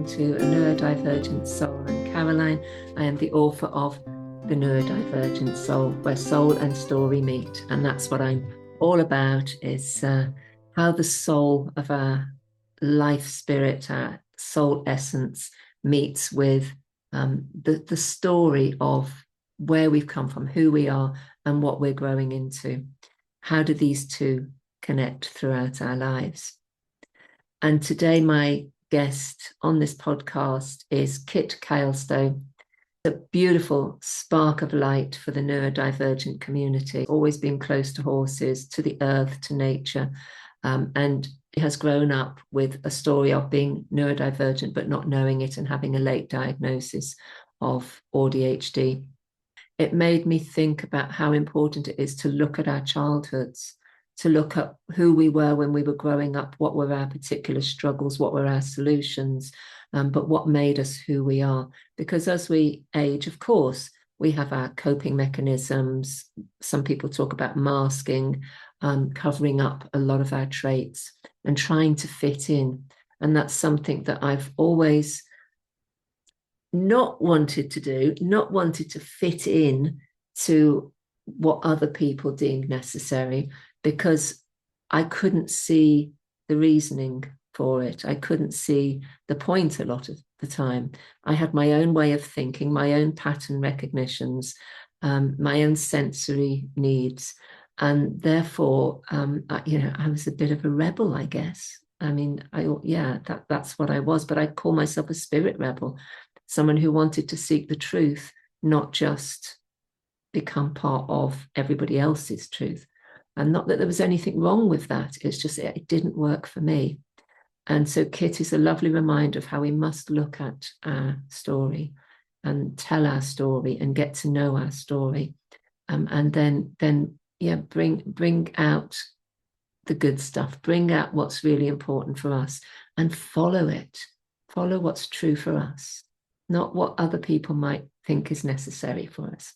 to A Neurodivergent Soul. I'm Caroline. I am the author of The Neurodivergent Soul, where soul and story meet. And that's what I'm all about, is how the soul of our life spirit, our soul essence, meets with the story of where we've come from, who we are, and what we're growing into. How do these two connect throughout our lives? And today, my guest on this podcast is Kit Caelsto, a beautiful spark of light for the neurodivergent community, always been close to horses, to the earth, to nature, and has grown up with a story of being neurodivergent, but not knowing it and having a late diagnosis of AuDHD. It made me think about how important it is to look at our childhoods, to look at who we were when we were growing up, what were our particular struggles, what were our solutions, but what made us who we are. Because as we age, of course, we have our coping mechanisms. Some people talk about masking, covering up a lot of our traits and trying to fit in. And that's something that I've always not wanted to do, not wanted to fit in to what other people deemed necessary, because I couldn't see the reasoning for it. I couldn't see the point a lot of the time. I had my own way of thinking, my own pattern recognitions, my own sensory needs. And therefore, I was a bit of a rebel, I guess. I mean, that's what I was, but I call myself a spirit rebel, someone who wanted to seek the truth, not just become part of everybody else's truth. And not that there was anything wrong with that. It's just it didn't work for me. And so Kit is a lovely reminder of how we must look at our story and tell our story and get to know our story. And then bring out the good stuff, bring out what's really important for us and follow it. Follow what's true for us, not what other people might think is necessary for us.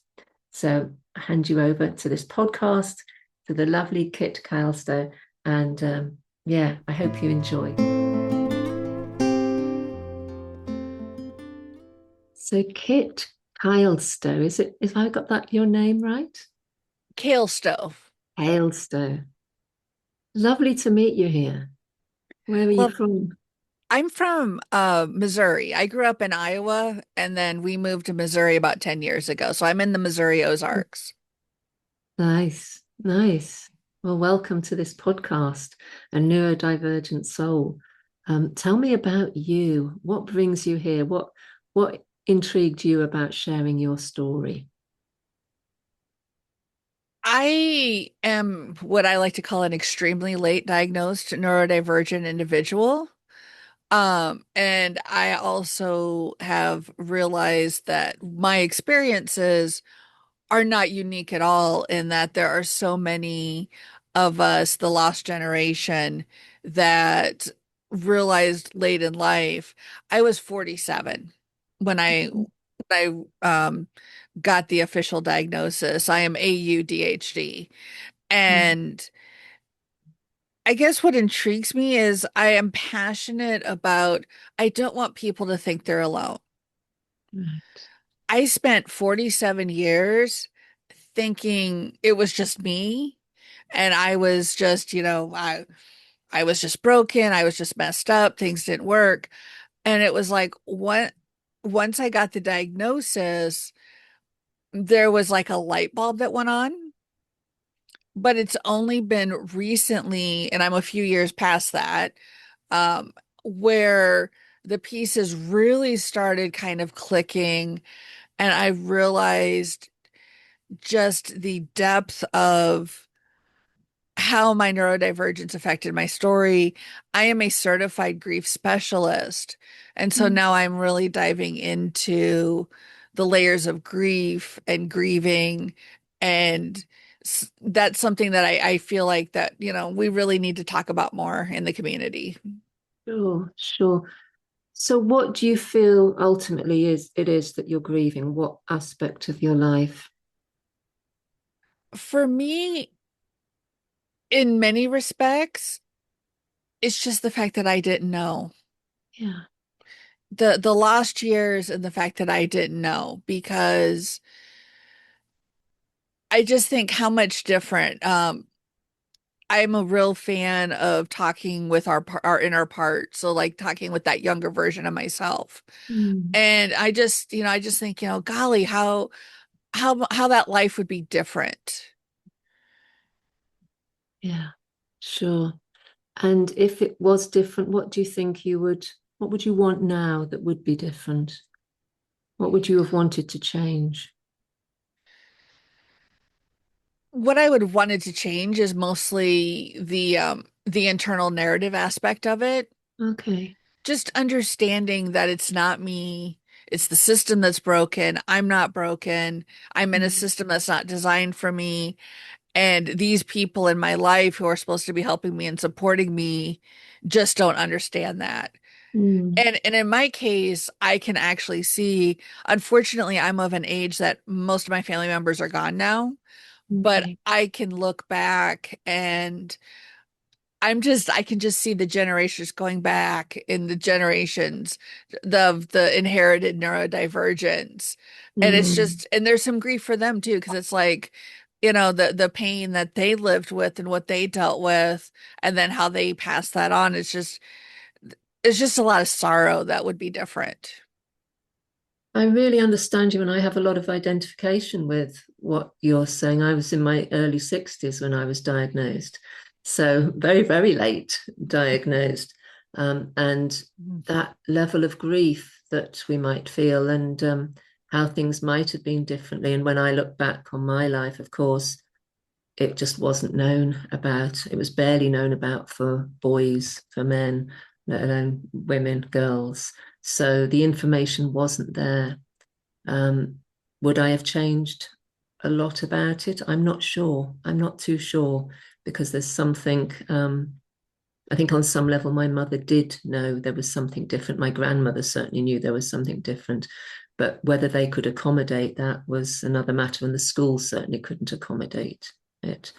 So I hand you over to this podcast, to the lovely Kit Caelsto, and I hope you enjoy. So Kit Caelsto, is it? If I got that your name right? Caelsto. Caelsto. Lovely to meet you here. Where are you Well, from? I'm from Missouri. I grew up in Iowa and then we moved to Missouri about 10 years ago. So I'm in the Missouri Ozarks. Nice, nice. Well, welcome to this podcast, A Neurodivergent Soul. Tell me about you. What brings you here? What intrigued you about sharing your story? I am what I like to call an extremely late diagnosed neurodivergent individual. And I also have realized that my experiences are not unique at all in that there are so many of us, the lost generation, that realized late in life. I was 47 when I got the official diagnosis. I am AuDHD. Mm, And I guess what intrigues me is I am passionate about, I don't want people to think they're alone. right. I spent 47 years thinking it was just me and I was just, I was just broken, I was just messed up, things didn't work. And it was like what once I got the diagnosis, there was like a light bulb that went on, but it's only been recently, and I'm a few years past that, um, where the pieces really started kind of clicking, and I realized just the depth of how my neurodivergence affected my story. I am a certified grief specialist. And so Mm. now I'm really diving into the layers of grief and grieving. And that's something that I feel like that, we really need to talk about more in the community. Sure, sure. So what do you feel ultimately is that you're grieving? What aspect of your life? For me, in many respects, it's just the fact that I didn't know. Yeah. the lost years and the fact that I didn't know, because I just think how much different. I'm a real fan of talking with our inner part, so like talking with that younger version of myself. Mm. And I just think, golly, how that life would be different. Yeah, sure. And if it was different, what do you think what would you want now that would be different? What would you have wanted to change? What I would have wanted to change is mostly the internal narrative aspect of it. Okay. Just understanding that it's not me, it's the system that's broken. I'm not broken. I'm in a Mm. system that's not designed for me. And these people in my life who are supposed to be helping me and supporting me just don't understand that. Mm. And in my case, I can actually see, unfortunately, I'm of an age that most of my family members are gone now, but Okay. I can look back and I can just see the generations going back in the generations, the inherited neurodivergence. And it's Mm. just, and there's some grief for them too, because it's like, the pain that they lived with and what they dealt with, and then how they passed that on. It's just a lot of sorrow that would be different. I really understand you, and I have a lot of identification with what you're saying. I was in my early 60s when I was diagnosed, so very, very late diagnosed. And Mhm. that level of grief that we might feel, and how things might have been differently. And when I look back on my life, of course, it just wasn't known about. It was barely known about for boys, for men, let alone women, girls. So the information wasn't there. Um, would I have changed a lot about it? I'm not sure. I'm not too sure because there's something. I think on some level, my mother did know there was something different. My grandmother certainly knew there was something different, but whether they could accommodate that was another matter, and the school certainly couldn't accommodate it.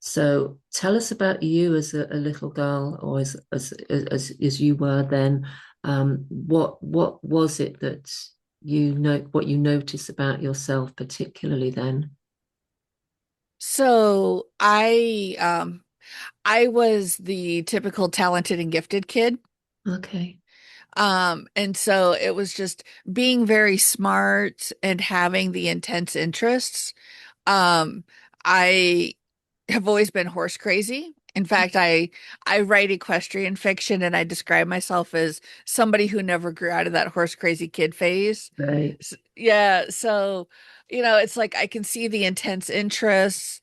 So tell us about you as a little girl, or as you were then. What was it that what you notice about yourself, particularly then? So I was the typical talented and gifted kid. Okay. And so it was just being very smart and having the intense interests. Um, I have always been horse crazy. In fact, I write equestrian fiction, and I describe myself as somebody who never grew out of that horse crazy kid phase. Right. Yeah, so it's like I can see the intense interests.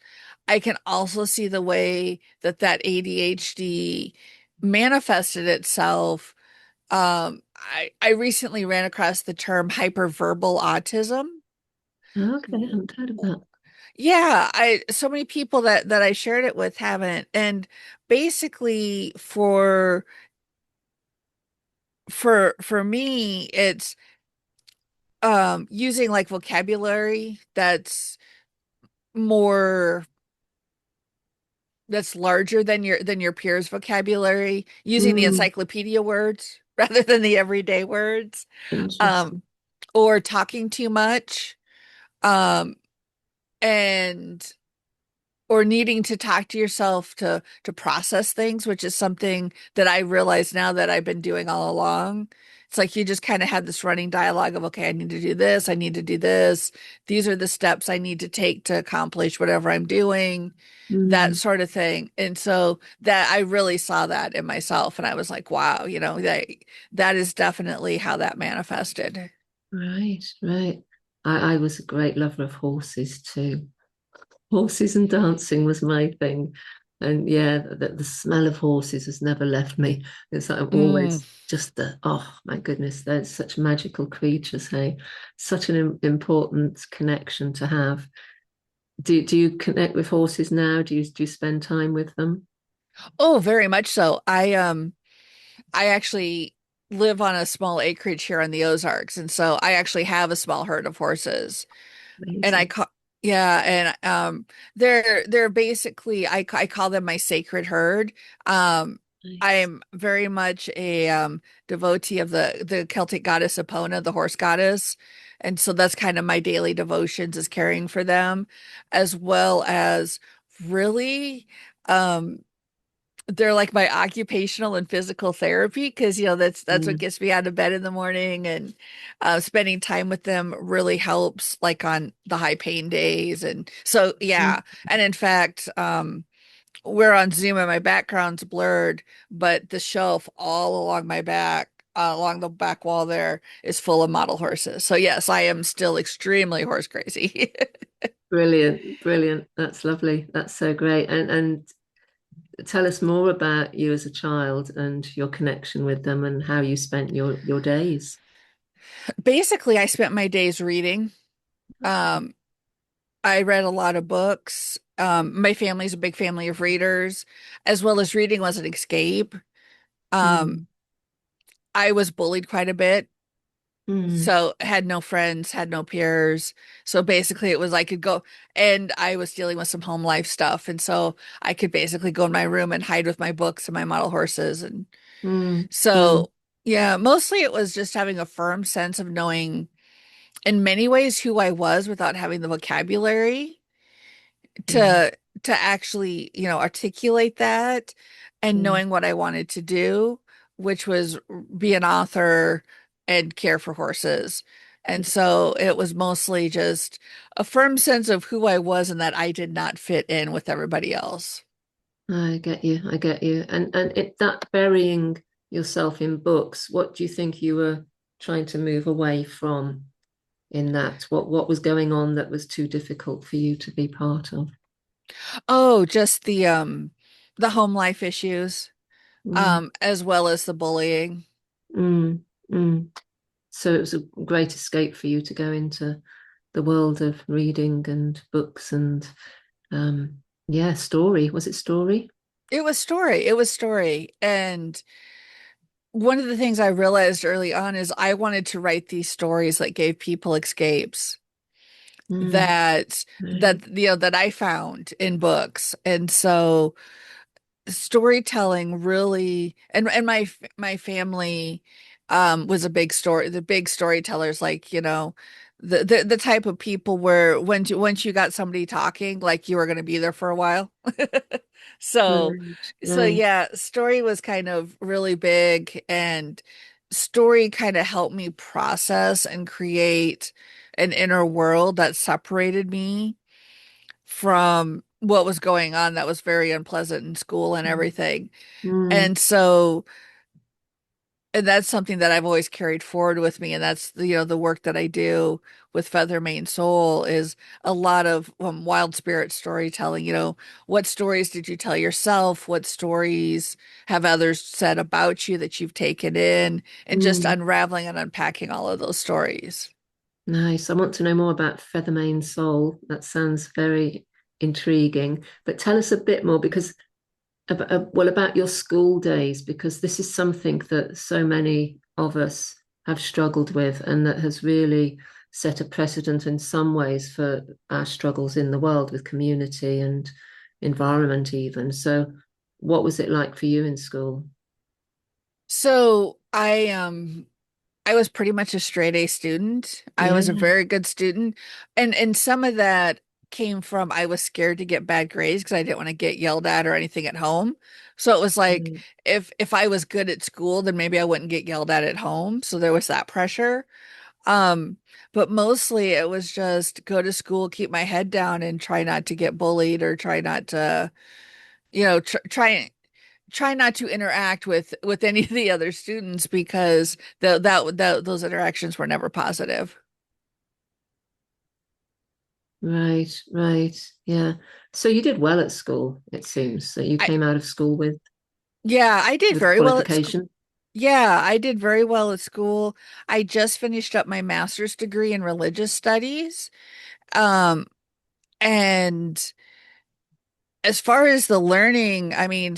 I can also see the way that ADHD manifested itself. I recently ran across the term hyperverbal autism. Okay, I haven't heard of that. Yeah, I so many people that I shared it with haven't. And basically for me, it's using like vocabulary more that's larger than your peers' vocabulary, using the Mm, encyclopedia words rather than the everyday words, um, interesting. or talking too much, um, and or needing to talk to yourself to process things, which is something that I realize now that I've been doing all along. It's like you just kind of have this running dialogue of, okay, I need to do this, I need to do this. These are the steps I need to take to accomplish whatever I'm doing, that Mm, sort of thing. And so that I really saw that in myself, and I was like, wow, that is definitely how that manifested. right, right. I was a great lover of horses too. Horses and dancing was my thing. And yeah, the smell of horses has never left me. It's like I'm Mm. always just oh my goodness, they're such magical creatures, hey? Such an important connection to have. Do you connect with horses now? Do you spend time with them? Oh, very much so. I actually live on a small acreage here on the Ozarks, and so I actually have a small herd of horses. And I Amazing. call yeah, and they're basically I call them my sacred herd. Um Nice. I'm very much a devotee of the Celtic goddess Epona, the horse goddess. And so that's kind of my daily devotions is caring for them, as well as really um they're like my occupational and physical therapy because that's what Mm, gets me out of bed in the morning and spending time with them really helps like on the high pain days and so mm. yeah and in fact we're on Zoom and my background's blurred, but the shelf all along my back, along the back wall there is full of model horses. So yes, I am still extremely horse crazy. Brilliant, brilliant. That's lovely. That's so great. And tell us more about you as a child and your connection with them and how you spent your days. Basically, I spent my days reading. Um, I read a lot of books. My family's a big family of readers, as well as reading was an escape. Um, Mm, I was bullied quite a bit. mm, So had no friends, had no peers. So basically it was I could go and I was dealing with some home life stuff. And so I could basically go in my room and hide with my books and my model horses. And mm, mm. so, yeah, mostly it was just having a firm sense of knowing in many ways who I was without having the vocabulary Yeah, to actually, articulate that and yeah, knowing what I wanted to do, which was be an author and care for horses. And yeah. so it was mostly just a firm sense of who I was and that I did not fit in with everybody else. I get you. I get you. And that burying yourself in books, what do you think you were trying to move away from in that? What was going on that was too difficult for you to be part of? Oh, just the home life issues, Mm, as well as the bullying. mm, mm. So it was a great escape for you to go into the world of reading and books and um yeah, story. Was it story? It was story. It was story. And one of the things I realized early on is I wanted to write these stories that gave people escapes Mm, that right. that I found in books. And so storytelling really and my family was a big story the big storytellers like the type of people where once you got somebody talking like you were going to be there for a while so Right, so right. yeah story was kind of really big and story kind of helped me process and create an inner world that separated me from what was going on that was very unpleasant in school and everything. Mm, And so, and that's something that I've always carried forward with me. And that's the work that I do with Feather Mane Soul is a lot of wild spirit storytelling. What stories did you tell yourself? What stories have others said about you that you've taken in? And just mm. unraveling and unpacking all of those stories. Nice. I want to know more about Feathermane Soul. That sounds very intriguing. But tell us a bit more because well, about your school days, because this is something that so many of us have struggled with and that has really set a precedent in some ways for our struggles in the world with community and environment, even. So, what was it like for you in school? So I was pretty much a straight A student. I was a Yeah. very good student. And some of that came from I was scared to get bad grades because I didn't want to get yelled at or anything at home. So it was like Mm, if I was good at school, then maybe I wouldn't get yelled at home. So there was that pressure. Um, but mostly it was just go to school, keep my head down and try not to get bullied or try not to, try not to interact with any of the other students because those interactions were never positive. right, right. Yeah. So you did well at school, it seems. That you I came out of school Yeah, I did with very well at school. qualification. Yeah, I did very well at school. I just finished up my master's degree in religious studies. Um, and as far as the learning, I mean,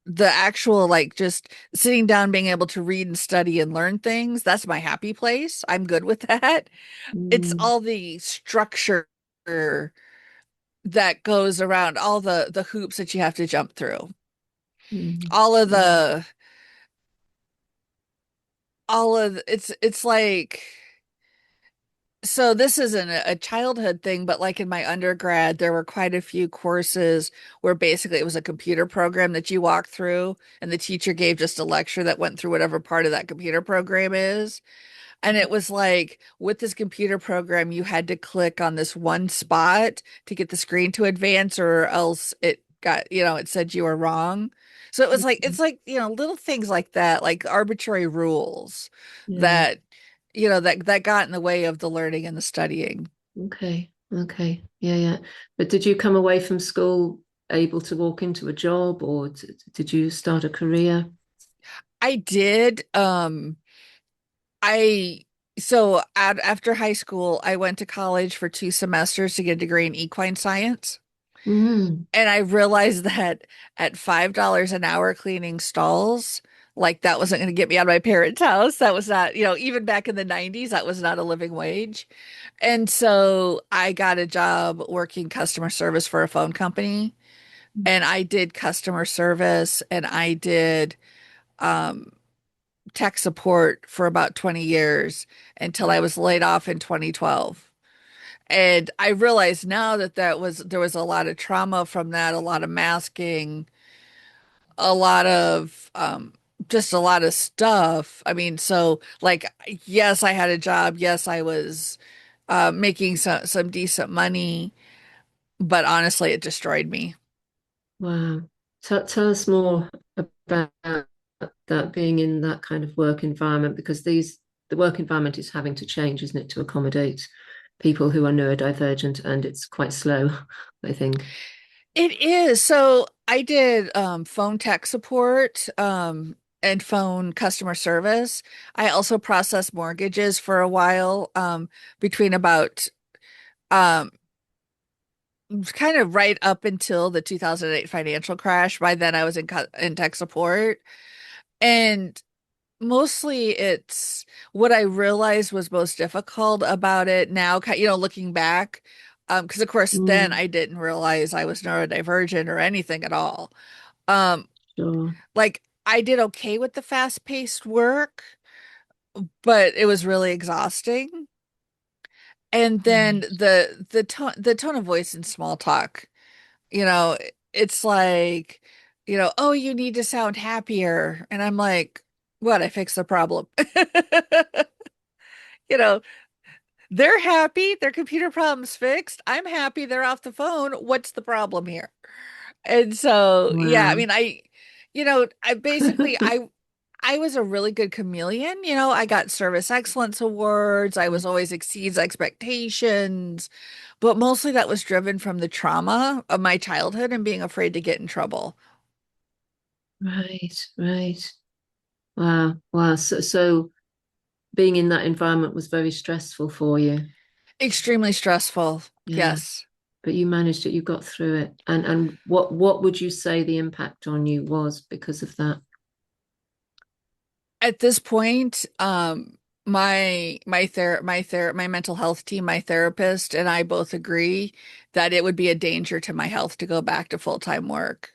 the actual like just sitting down, being able to read and study and learn things, that's my happy place. I'm good with that. It's Mm, all the structure that goes around all the hoops that you have to jump through. Mm. All of Mm. the it's like, so this isn't a childhood thing, but like in my undergrad, there were quite a few courses where basically it was a computer program that you walked through, and the teacher gave just a lecture that went through whatever part of that computer program is. And it was like with this computer program, you had to click on this one spot to get the screen to advance, or else it got, it said you were wrong. So it was like, it's like, little things like that, like arbitrary rules Yeah. that, that got in the way of the learning and the studying. Okay. Okay. Yeah, yeah. But did you come away from school able to walk into a job, or did you start a career? I did, I, so after high school, I went to college for 2 semesters to get a degree in equine science. Mm. And I realized that at $5 an hour cleaning stalls, like that wasn't going to get me out of my parents' house. That was not, even back in the 90s, that was not a living wage. And so I got a job working customer service for a phone company. And I did customer service and I did um, tech support for about 20 years until I was laid off in 2012. And I realize now that there was a lot of trauma from that, a lot of masking, a lot of just a lot of stuff. I mean, so like yes, I had a job, yes, I was making some decent money, but honestly, it destroyed me. Wow. Tell us more about that, being in that kind of work environment, because the work environment is having to change, isn't it, to accommodate people who are neurodivergent, and it's quite slow, I think. It is. So I did phone tech support and phone customer service. I also processed mortgages for a while between about um, kind of right up until the 2008 financial crash. By then, I was in tech support. And mostly it's what I realized was most difficult about it now, looking back. Because of course, then Mm, I didn't realize I was neurodivergent or anything at all. Um, sure. like I did okay with the fast-paced work, but it was really exhausting. And then Right. the tone of voice in small talk, you know, it's like, oh, you need to sound happier. And I'm like, what? I fixed the problem. You know, they're happy, their computer problem's fixed. I'm happy they're off the phone. What's the problem here? And so, yeah, I Wow. mean, I basically I was a really good chameleon. I got service excellence awards. I was always exceeds expectations, but mostly that was driven from the trauma of my childhood and being afraid to get in trouble. Right, right. Wow, wow. So being in that environment was very stressful for you. Extremely stressful. Yeah. Yes. But you managed it, you got through it. And what would you say the impact on you was because of that? At this point, my mental health team, my therapist, and I both agree that it would be a danger to my health to go back to full-time work.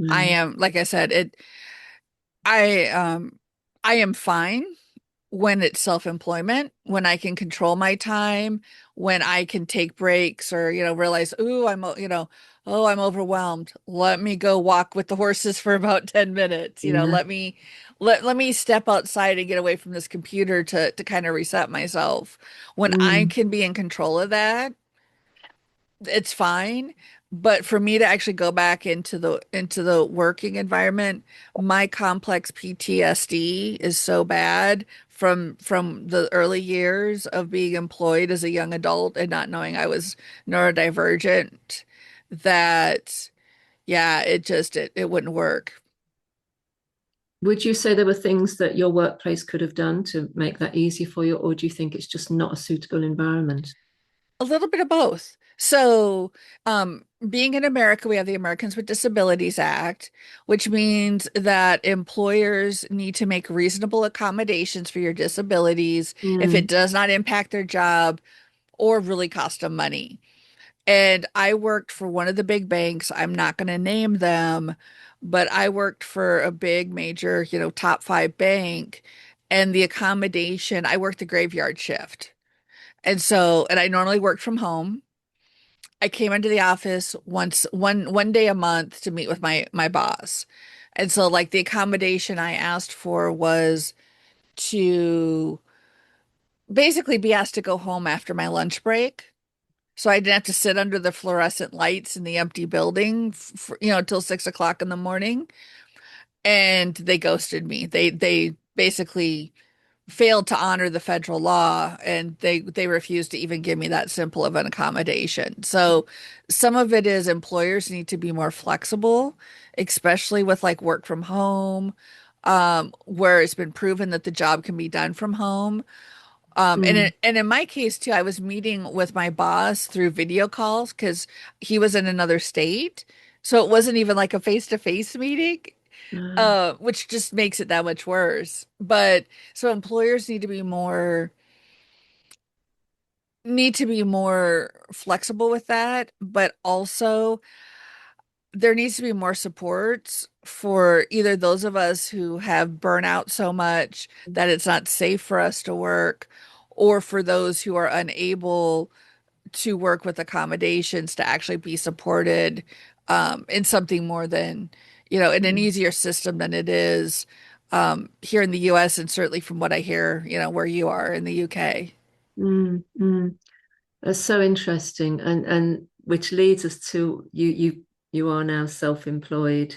I Right. am, like I said, I I am fine when it's self-employment, when I can control my time, when I can take breaks or, realize, ooh, oh, I'm overwhelmed. Let me go walk with the horses for about 10 minutes. Yeah. Let me step outside and get away from this computer to kind of reset myself. When I Mm. can be in control of that, it's fine. But for me to actually go back into the working environment, my complex PTSD is so bad from the early years of being employed as a young adult and not knowing I was neurodivergent that yeah, it wouldn't work. Would you say there were things that your workplace could have done to make that easier for you, or do you think it's just not a suitable environment? A little bit of both. So, being in America, we have the Americans with Disabilities Act, which means that employers need to make reasonable accommodations for your disabilities if it Mm. does not impact their job or really cost them money. And I worked for one of the big banks. I'm not going to name them, but I worked for a big major, top five bank, and the accommodation, I worked the graveyard shift. And I normally worked from home. I came into the office one day a month to meet with my boss. And so like the accommodation I asked for was to basically be asked to go home after my lunch break. So I didn't have to sit under the fluorescent lights in the empty building till 6 o'clock in the morning. And they ghosted me. They basically failed to honor the federal law, and they refused to even give me that simple of an accommodation. So some of it is employers need to be more flexible, especially with like work from home, where it's been proven that the job can be done from home. Mm. And in my case too, I was meeting with my boss through video calls because he was in another state. So it wasn't even like a face-to-face meeting, Ah. which just makes it that much worse. But so employers need to be more flexible with that, but also there needs to be more supports for either those of us who have burnout so much that it's not safe for us to work, or for those who are unable to work with accommodations to actually be supported in something more than, in an easier system than it is here in the US, and certainly from what I hear, where you are in the UK. Mm, mm. That's so interesting, and which leads us to you are now self-employed,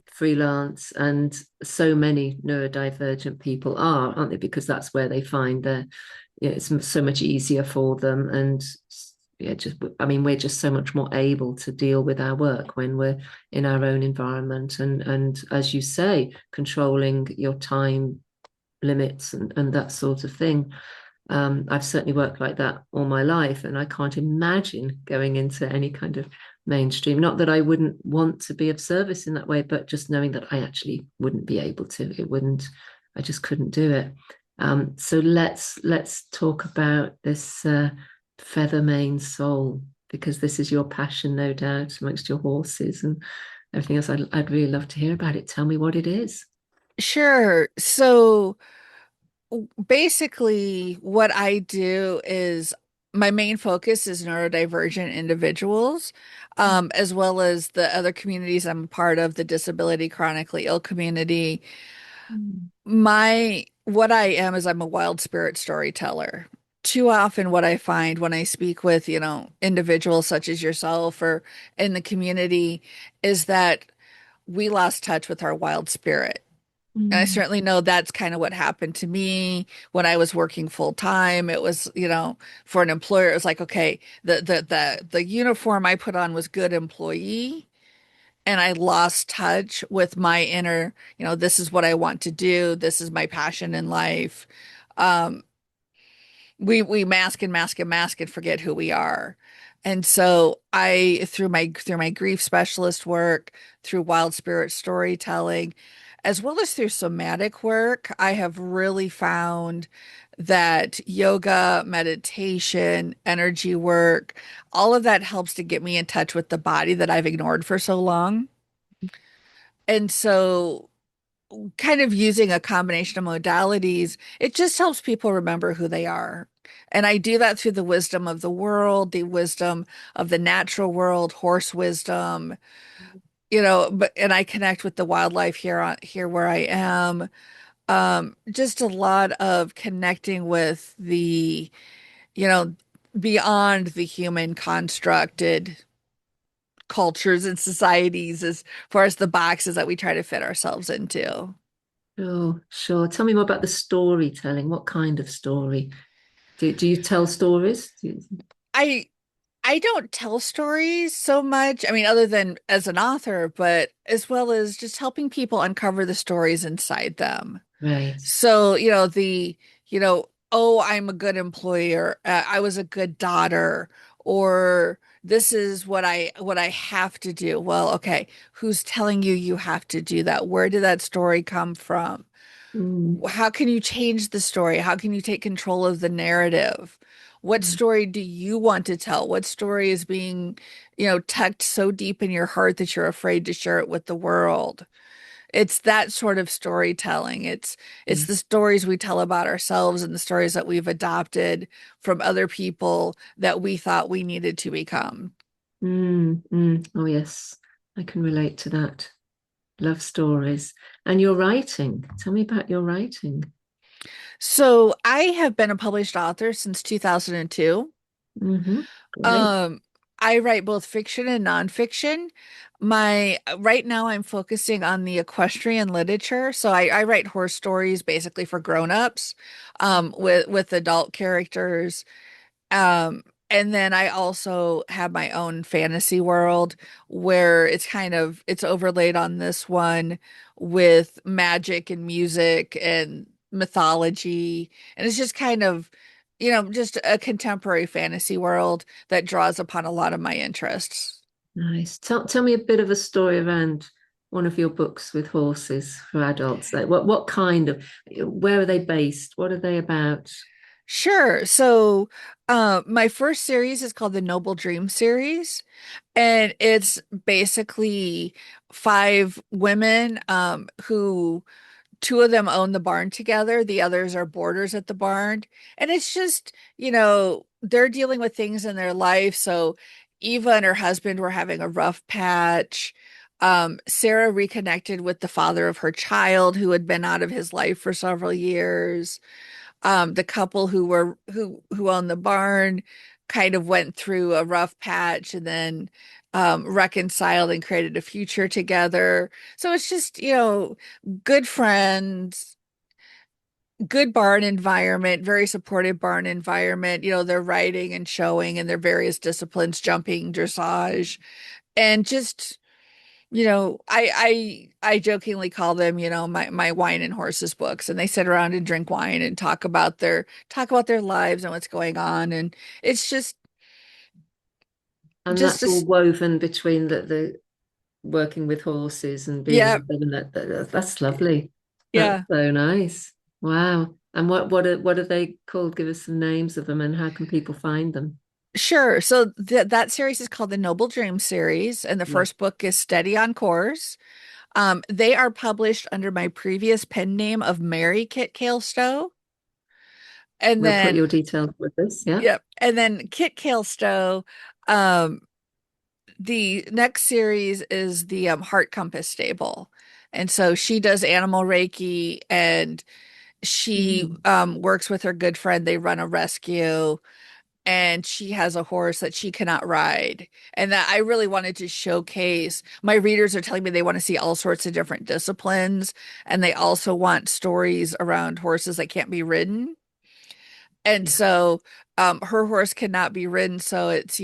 freelance, and so many neurodivergent people are, aren't they? Because that's where they find their, yeah, it's so much easier for them, and yeah, just I mean, we're just so much more able to deal with our work when we're in our own environment, and as you say, controlling your time limits and that sort of thing. I've certainly worked like that all my life, and I can't imagine going into any kind of mainstream. Not that I wouldn't want to be of service in that way, but just knowing that I actually wouldn't be able to. It wouldn't. I just couldn't do it. So let's talk about this feather mane soul, because this is your passion, no doubt, amongst your horses and everything else. I'd really love to hear about it. Tell me what it is. Sure. So basically, what I do is my main focus is neurodivergent individuals, as well as the other communities I'm a part of, the disability chronically ill community. Mm. What I am is I'm a wild spirit storyteller. Too often, what I find when I speak with, individuals such as yourself or in the community is that we lost touch with our wild spirit. And I Mm. certainly know that's kind of what happened to me when I was working full time. It was, for an employer, it was like, okay, the uniform I put on was good employee, and I lost touch with my inner, this is what I want to do. This is my passion in life. Um, we mask and mask and mask and forget who we are. And so I through my grief specialist work, through wild spirit storytelling, as well as through somatic work, I have really found that yoga, meditation, energy work, all of that helps to get me in touch with the body that I've ignored for so long. And so kind of using a combination of modalities, it just helps people remember who they are. And I do that through the wisdom of the world, the wisdom of the natural world, horse wisdom, and I connect with the wildlife here where I am. Just a lot of connecting with you know, beyond the human constructed cultures and societies as far as the boxes that we try to fit ourselves into. Sure, sure. Tell me more about the storytelling. What kind of story? Do you tell stories? I I don't tell stories so much. I mean, other than as an author, but as well as just helping people uncover the stories inside them. Right. So, oh, I'm a good employer. I was a good daughter, or this is what I have to do. Well, okay, who's telling you you have to do that? Where did that story come from? Mm. How can you change the story? How can you take control of the narrative? What story do you want to tell? What story is being, tucked so deep in your heart that you're afraid to share it with the world? It's that sort of storytelling. It's the Yes. stories we tell about ourselves and the stories that we've adopted from other people that we thought we needed to become. Oh, yes. I can relate to that. Love stories. And your writing. Tell me about your writing. So I have been a published author since 2002. Great. Um, I write both fiction and nonfiction. My right now I'm focusing on the equestrian literature. So I write horse stories basically for grown-ups, with adult characters. Um, and then I also have my own fantasy world where it's overlaid on this one with magic and music and mythology. And it's just just a contemporary fantasy world that draws upon a lot of my interests. Nice. Tell me a bit of a story around one of your books with horses for adults. Like what kind of, where are they based? What are they about? Sure. So, my first series is called the Noble Dream series. And it's basically five women who two of them own the barn together, the others are boarders at the barn. And it's just, they're dealing with things in their life. So Eva and her husband were having a rough patch. Sarah reconnected with the father of her child who had been out of his life for several years. The couple who owned the barn kind of went through a rough patch and then reconciled and created a future together. So it's just, good friends, good barn environment, very supportive barn environment. They're riding and showing in their various disciplines, jumping, dressage, and just I jokingly call them, my wine and horses books, and they sit around and drink wine and talk about their lives and what's going on, and it's And just that's all this, woven between the working with horses and being yeah, with them. And that's lovely. That's yeah, so nice. Wow. And what are they called? Give us some names of them and how can people find them? sure. So that series is called the Noble Dream series, and the Yeah. first book is Steady on Course. They are published under my previous pen name of Mary Kit Caelsto, and We'll put then your details with this. Yeah. yep, and then Kit Caelsto. Um, the next series is the Heart Compass Stable. And so she does animal Reiki and she Mm. works with her good friend. They run a rescue and she has a horse that she cannot ride. And that I really wanted to showcase. My readers are telling me they want to see all sorts of different disciplines and they also want stories around horses that can't be ridden. And Yeah. so her horse cannot be ridden. So it's,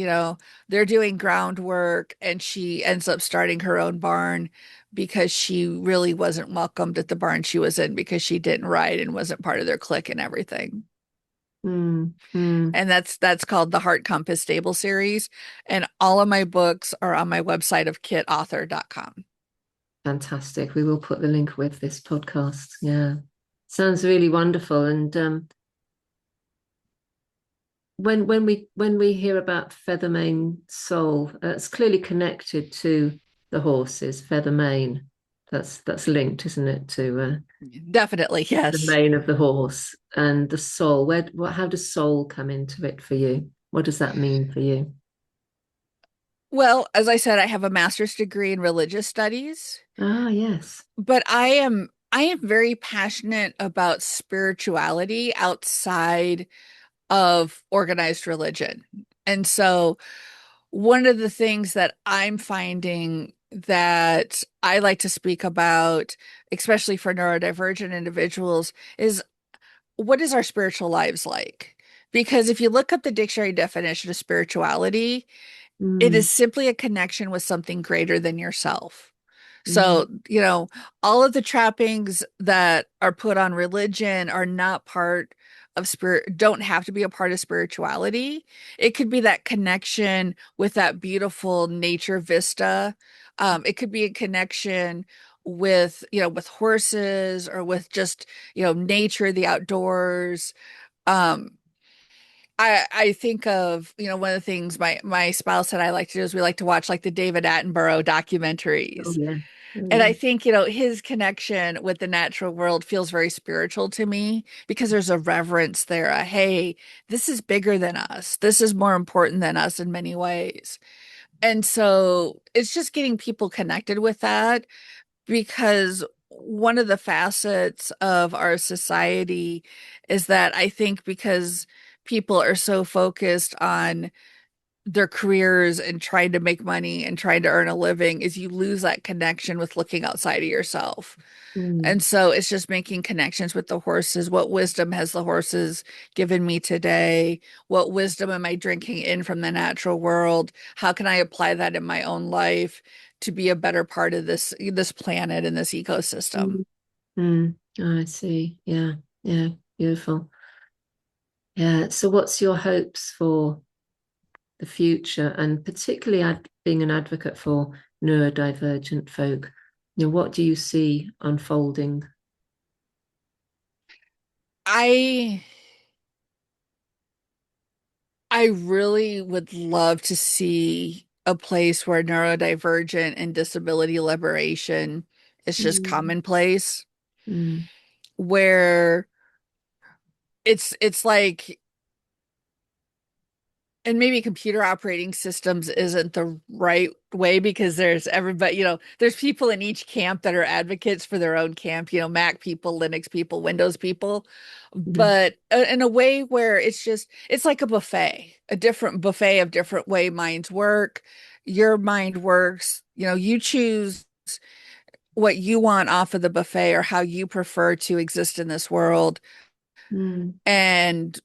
they're doing groundwork and she ends up starting her own barn because she really wasn't welcomed at the barn she was in because she didn't ride and wasn't part of their clique and everything. Mm, mm. And that's called the Heart Compass Stable series. And all of my books are on my website of kitauthor.com. Fantastic. We will put the link with this podcast. Yeah. Sounds really wonderful. And when we hear about Feathermane Soul, it's clearly connected to the horses, Feathermane. That's linked, isn't it, to Definitely, the yes. mane of the horse and the soul. How does soul come into it for you? What does that mean for you? Well, as I said, I have a master's degree in religious studies. Ah, yes. But I am very passionate about spirituality outside of organized religion. And so one of the things that I'm finding that I like to speak about, especially for neurodivergent individuals, is what is our spiritual lives like? Because if you look up the dictionary definition of spirituality, it Mm, is simply a connection with something greater than yourself. mm, So, all of the trappings that are put on religion are not part of spirit, don't have to be a part of spirituality. It could be that connection with that beautiful nature vista. It could be a connection with horses or with just, nature, the outdoors. Um, I think of, one of the things my spouse and I like to do is we like to watch like the David Attenborough Oh documentaries. yeah. Oh And yeah. I think, his connection with the natural world feels very spiritual to me because there's a reverence there. Hey, this is bigger than us. This is more important than us in many ways. And so it's just getting people connected with that because one of the facets of our society is that I think because people are so focused on their careers and trying to make money and trying to earn a living is you lose that connection with looking outside of yourself. Mm, And so it's just making connections with the horses. What wisdom has the horses given me today? What wisdom am I drinking in from the natural world? How can I apply that in my own life to be a better part of this planet and this ecosystem? mm, I see. Yeah. Yeah. Beautiful. Yeah. So what's your hopes for the future, and particularly being an advocate for neurodivergent folk? What do you see unfolding? I I really would love to see a place where neurodivergent and disability liberation is just Mm, commonplace, mm, where it's like, and maybe computer operating systems isn't the right way because there's everybody, there's people in each camp that are advocates for their own camp, Mac people, Linux people, Windows people, mm, but in a way where it's like a buffet, a different buffet of different way minds work. Your mind works, you choose what you want off of the buffet or how you prefer to exist in this world. mm, And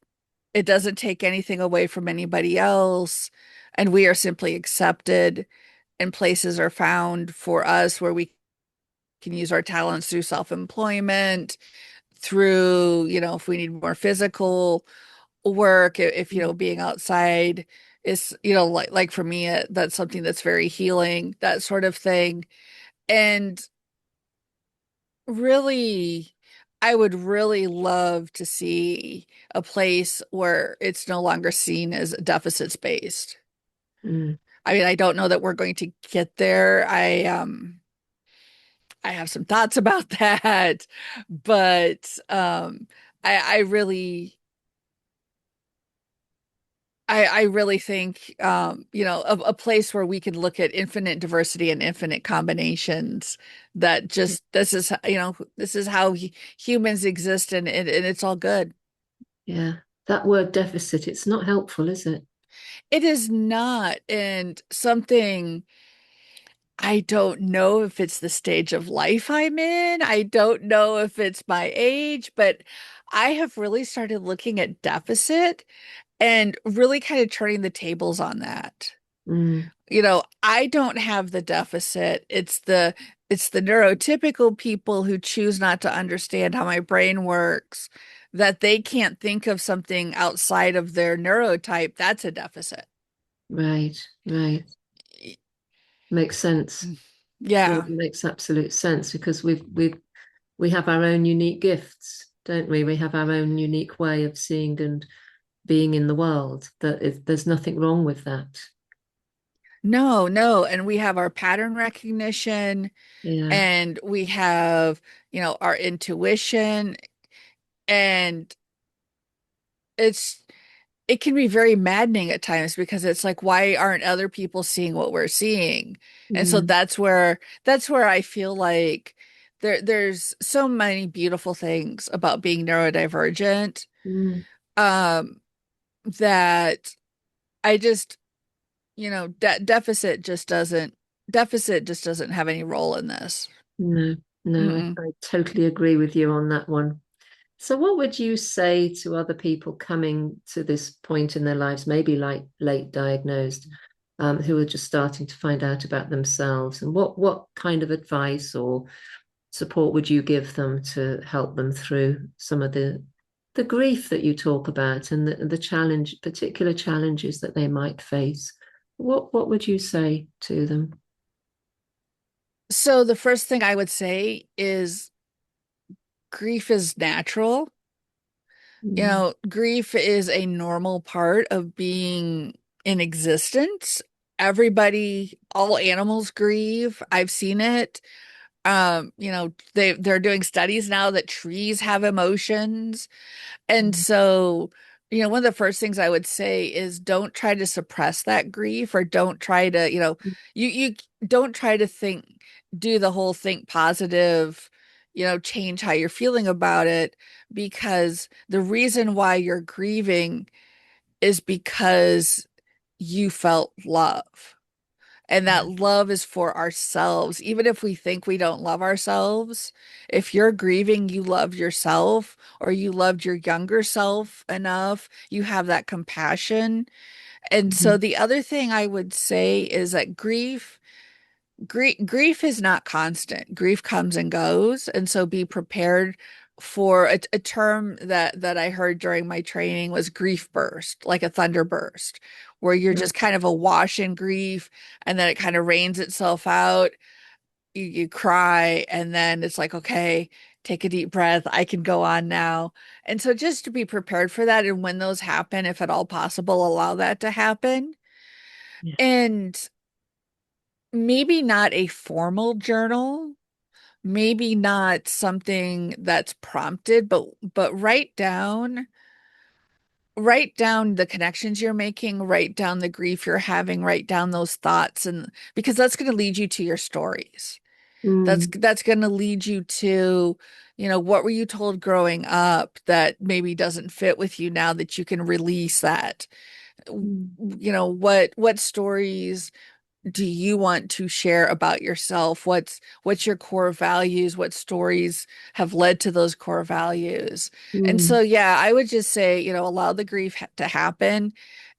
it doesn't take anything away from anybody else. And we are simply accepted, and places are found for us where we can use our talents through self-employment, through, if we need more physical work, if, mm, being outside is, like for me, that's something that's very healing, that sort of thing. And really, I would really love to see a place where it's no longer seen as deficits based. mm. I mean, I don't know that we're going to get there. I have some thoughts about that, but I really I really think a place where we can look at infinite diversity and infinite combinations that just this is how humans exist, and it's all good. Yeah. That word deficit, it's not helpful, is it? It is not, and something I don't know if it's the stage of life I'm in. I don't know if it's my age, but I have really started looking at deficit and really kind of turning the tables on that. Mm, I don't have the deficit. It's the neurotypical people who choose not to understand how my brain works, that they can't think of something outside of their neurotype. That's a deficit. right, right. Makes sense. Yeah, it Yeah. makes absolute sense because we have our own unique gifts, don't we? We have our own unique way of seeing and being in the world. There's nothing wrong with that. No, no. And we have our pattern recognition, Yeah. and we have, our intuition, and it's it can be very maddening at times because it's like, why aren't other people seeing what we're seeing? And so Mm, that's where I feel like there's so many beautiful things about being neurodivergent, mm, um, that I just, deficit just doesn't have any role in this. no, no, Mm-mm. I totally agree with you on that one. So, what would you say to other people coming to this point in their lives, maybe like late diagnosed, who are just starting to find out about themselves? And what kind of advice or support would you give them to help them through some of the grief that you talk about and the particular challenges that they might face? What would you say to them? So the first thing I would say is grief is natural. Mm, Grief is a normal part of being in existence. Everybody, all animals grieve. I've seen it. They're doing studies now that trees have emotions. And mm, so, one of the first things I would say is don't try to suppress that grief, or don't try to, you don't try to do the whole think positive, change how you're feeling about it, because the reason why you're grieving is because you felt love. And yeah. that love is for ourselves. Even if we think we don't love ourselves, if you're grieving, you love yourself, or you loved your younger self enough, you have that compassion. And so Mhm. the other thing I would say is that grief is not constant. Grief comes and goes. And so be prepared for a term that I heard during my training was grief burst, like a thunder burst, where you're Yeah. just kind of awash in grief, and then it kind of rains itself out. You cry, and then it's like, okay, take a deep breath. I can go on now. And so just to be prepared for that. And when those happen, if at all possible, allow that to happen. Yeah. And maybe not a formal journal, maybe not something that's prompted, but write down the connections you're making, write down the grief you're having, write down those thoughts, and because that's going to lead you to your stories. Mm, That's going to lead you to, what were you told growing up that maybe doesn't fit with you now, that you can release that. mm, What stories do you want to share about yourself? What's your core values? What stories have led to those core values? And so, mm, yeah, I would just say, allow the grief to happen,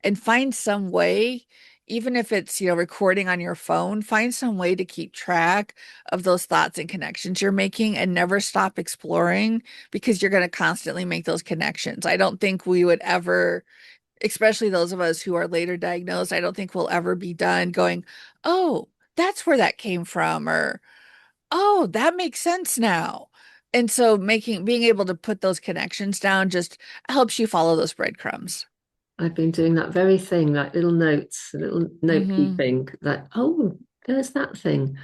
and find some way, even if it's, recording on your phone, find some way to keep track of those thoughts and connections you're making, and never stop exploring, because you're going to constantly make those connections. I don't think we would ever, especially those of us who are later diagnosed, I don't think we'll ever be done going, oh, that's where that came from, or oh, that makes sense now. And so being able to put those connections down just helps you follow those breadcrumbs. I've been doing that very thing, like little notes, little note Hmm. keeping, that, oh, there's that thing.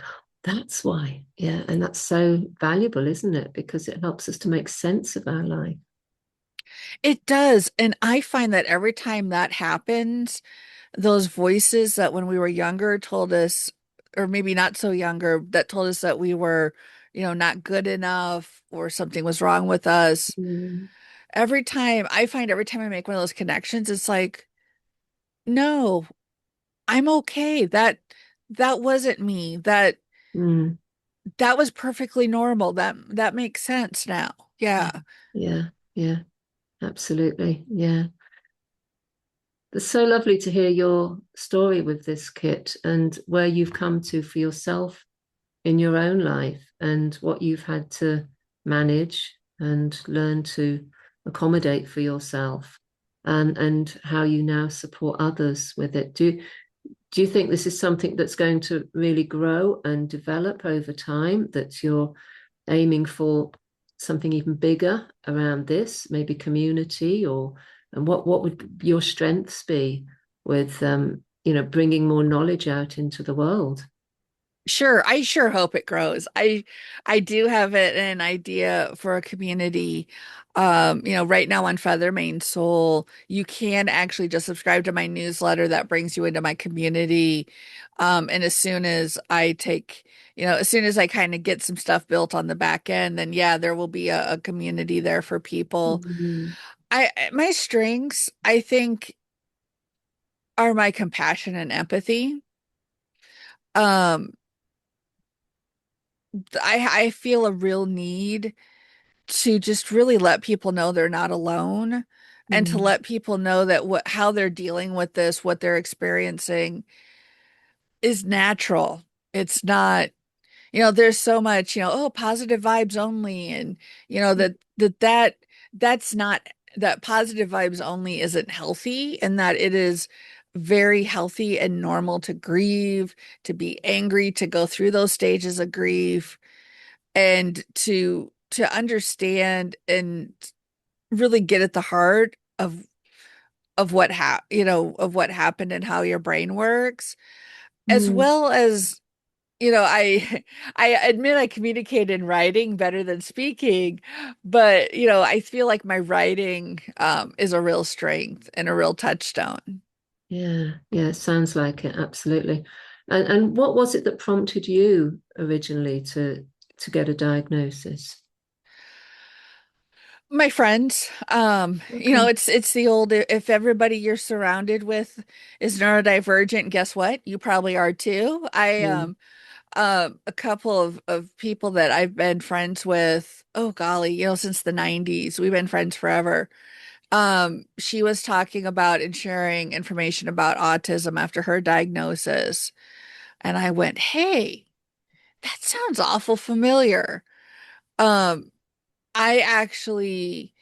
That's why. Yeah. And that's so valuable, isn't it? Because it helps us to make sense of our life. It does. And I find that every time that happens, those voices that when we were younger told us, or maybe not so younger, that told us that we were, not good enough, or something was wrong with us. Mm, Every time I make one of those connections, it's like, no, I'm okay. That wasn't me. mm, That was perfectly normal. That makes sense now. yeah. Yeah. Yeah. Yeah. Absolutely. Yeah. It's so lovely to hear your story with this, Kit, and where you've come to for yourself in your own life, and what you've had to manage and learn to accommodate for yourself, and how you now support others with it. Do you think this is something that's going to really grow and develop over time, that you're aiming for something even bigger around this, maybe community, or and what would your strengths be with bringing more knowledge out into the world? Sure, I sure hope it grows. I do have an idea for a community. Right now on Feather Mane Soul, you can actually just subscribe to my newsletter that brings you into my community. And as soon as I kind of get some stuff built on the back end, then yeah, there will be a community there for people. Mm, My strengths, I think, are my compassion and empathy. Um, I feel a real need to just really let people know they're not alone, and to mm, let people know that how they're dealing with this, what they're experiencing is natural. It's not, there's so much, oh, positive vibes only, and that's not, that positive vibes only isn't healthy, and that it is very healthy and normal to grieve, to be angry, to go through those stages of grief, and to understand really get at the heart of what happened and how your brain works, as Mm, well as, I admit I communicate in writing better than speaking, but I feel like my writing is a real strength and a real touchstone. yeah, yeah, it sounds like it, absolutely. And what was it that prompted you originally to get a diagnosis? My friends, Okay. it's the old, if everybody you're surrounded with is neurodivergent, guess what? You probably are too. Mm, A couple of people that I've been friends with, oh golly, since the 90s. We've been friends forever. She was talking about and sharing information about autism after her diagnosis. And I went, hey, that sounds awful familiar. Um, I actually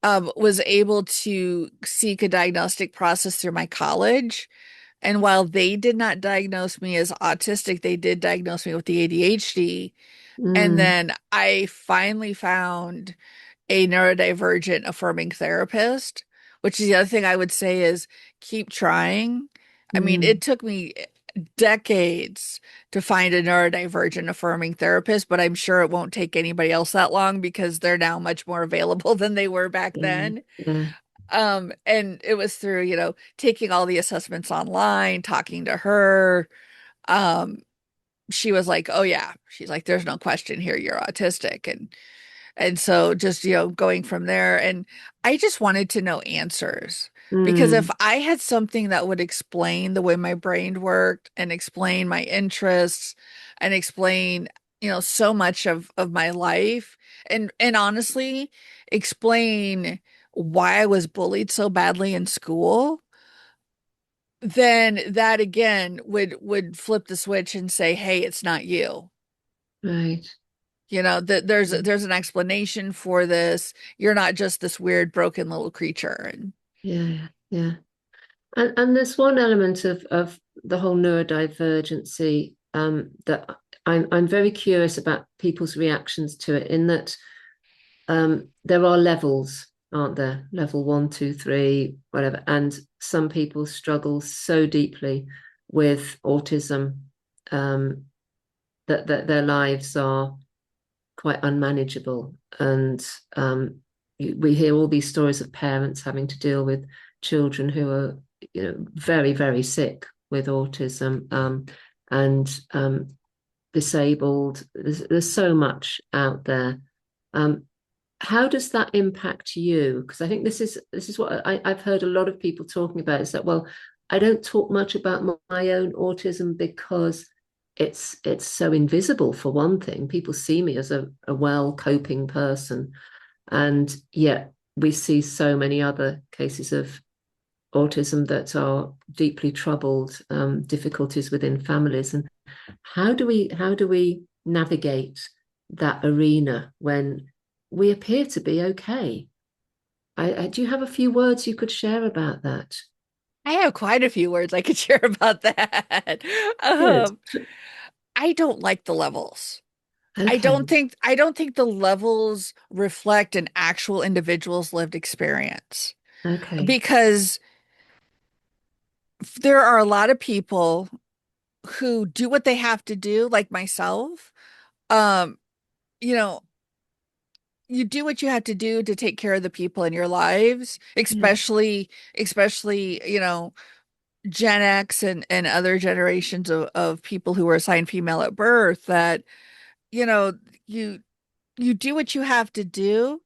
was able to seek a diagnostic process through my college. And while they did not diagnose me as autistic, they did diagnose me with the ADHD. And mm, then I finally found a neurodivergent affirming therapist, which is the other thing I would say is keep trying. I mean, mm, it took me decades to find a neurodivergent affirming therapist, but I'm sure it won't take anybody else that long because they're now much more available than they were back yeah, then. yeah. And it was through, taking all the assessments online, talking to her. Um, she was like, "Oh yeah," she's like, "There's no question here, you're autistic," and so just, going from there. And I just wanted to know answers because if Mm, I had something that would explain the way my brain worked and explain my interests and explain, so much of my life, and honestly explain why I was bullied so badly in school, then that again would flip the switch and say, "Hey, it's not you." right. That there's an explanation for this. You're not just this weird broken little creature. And Yeah, yeah. And there's one element of the whole neurodivergency that I'm very curious about people's reactions to it, in that there are levels, aren't there? Level one, two, three, whatever. And some people struggle so deeply with autism um, that their lives are quite unmanageable. And we hear all these stories of parents having to deal with children who are, very, very sick with autism, and disabled. There's so much out there. Um, how does that impact you? Because I think this is what I've heard a lot of people talking about, is that, well, I don't talk much about my own autism because it's so invisible, for one thing. People see me as a well coping person, and yet we see so many other cases of autism that are deeply troubled, difficulties within families. And how do we navigate that arena when we appear to be okay? Do you have a few words you could share about that? I have quite a few words I could share about that. Good. Um, I don't like the levels. Okay. I don't think the levels reflect an actual individual's lived experience, Okay. because there are a lot of people who do what they have to do, like myself. Um, you know, you do what you have to do to take care of the people in your lives, Yeah. especially, Gen X and other generations of people who were assigned female at birth, that, you know, you you do what you have to do.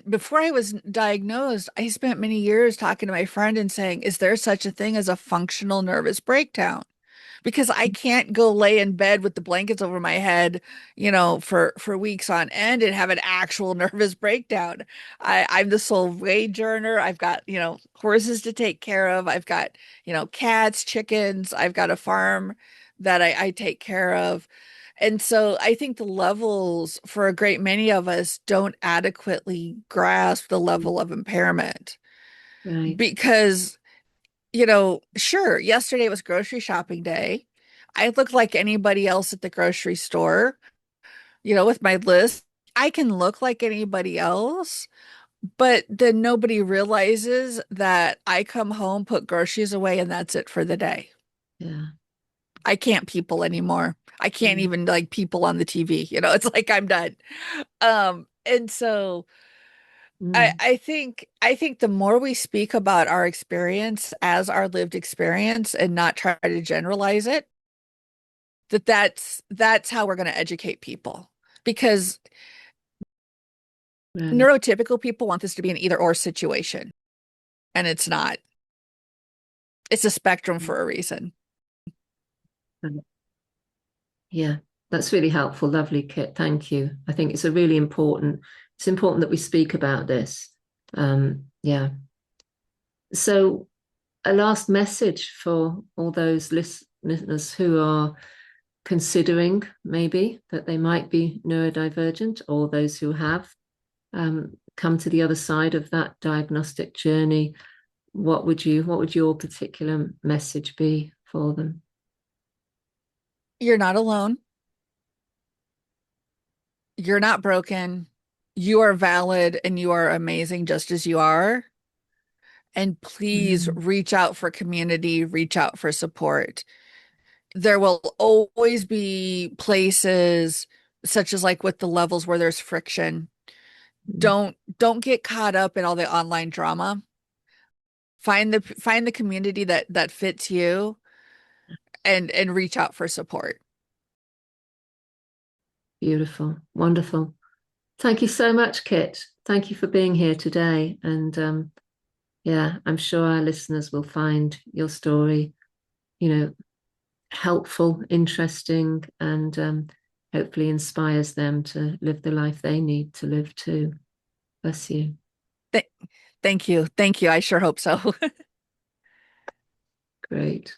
Before I was diagnosed, I spent many years talking to my friend and saying, is there such a thing as a functional nervous breakdown? Because I can't go lay in bed with the blankets over my head, for weeks on end and have an actual nervous breakdown. I'm the sole wage earner. I've got, horses to take care of. I've got, cats, chickens. I've got a farm that I take care of. And so I think the levels for a great many of us don't adequately grasp the level of impairment, Right. because sure, yesterday was grocery shopping day. I look like anybody else at the grocery store, with my list. I can look like anybody else, But then nobody realizes that I come home, put groceries away, and that's it for the day. Yeah. I can't people anymore. I can't Mm. even like people on the TV. It's like I'm done. And so Mm. I think the more we speak about our experience as our lived experience and not try to generalize it, that's how we're going to educate people. Because Right. neurotypical people want this to be an either or situation, and it's not. It's a spectrum for a reason. Mm. Yeah, that's really helpful. Lovely, Kit. Thank you. I think it's important that we speak about this. Yeah. So a last message for all those listeners who are considering maybe that they might be neurodivergent, or those who have come to the other side of that diagnostic journey. What would your particular message be for them? You're not alone. You're not broken. You are valid and you are amazing just as you are. And please Mm. reach out for community, reach out for support. There will always be places such as like with the levels where there's friction. Mm. Don't get caught up in all the online drama. Find the community that fits you and reach out for support. Beautiful, wonderful. Thank you so much, Kit. Thank you for being here today. And yeah, I'm sure our listeners will find your story, you know, helpful, interesting, and hopefully inspires them to live the life they need to live too. Bless you. Th Thank you. Thank you. I sure hope so. Great.